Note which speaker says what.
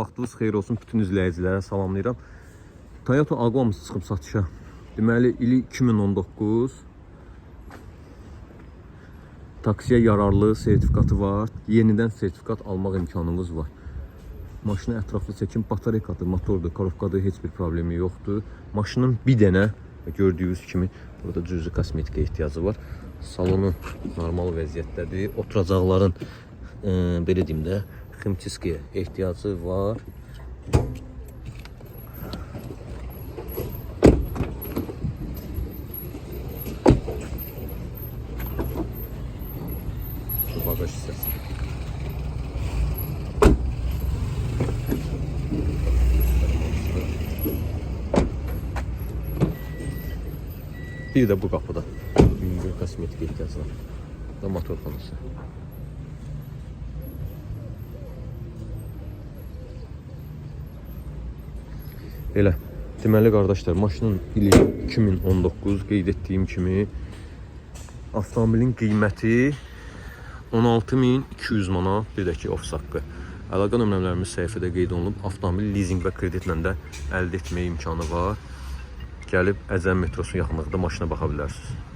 Speaker 1: Vaxtınız xeyir olsun bütün izləyicilərə salamlayıram. Toyota Agomuz çıxıb satışa. Deməli ili 2019. Taksiyə yararlı sertifikatı var. Yenidən sertifikat almaq imkanınız var. Maşını ətraflı çəkin, batareykadır, motordur, korobkadır, heç bir problemi yoxdur. Maşının bir dənə gördüyünüz kimi burada cüzi kosmetika ehtiyacı var. Salonu normal vəziyyətdədir. Oturacaqların belə deyim də ximçiskiyə ehtiyacı var. Şu bagaj hissəsi. Bir de bu kapıda yüngül kosmetik ehtiyacı var. Da motor konusu. Elə. Deməli qardaşlar, maşının ili 2019, qeyd etdiyim kimi avtomobilin qiyməti 16.200 manat, bir də ki ofis haqqı. Əlaqə nömrələrimiz səhifədə qeyd olunub. Avtomobil leasing və kreditlə də əldə etməyə imkanı var. Gəlib Əcəm metrosunun yaxınlığında maşına baxa bilərsiniz.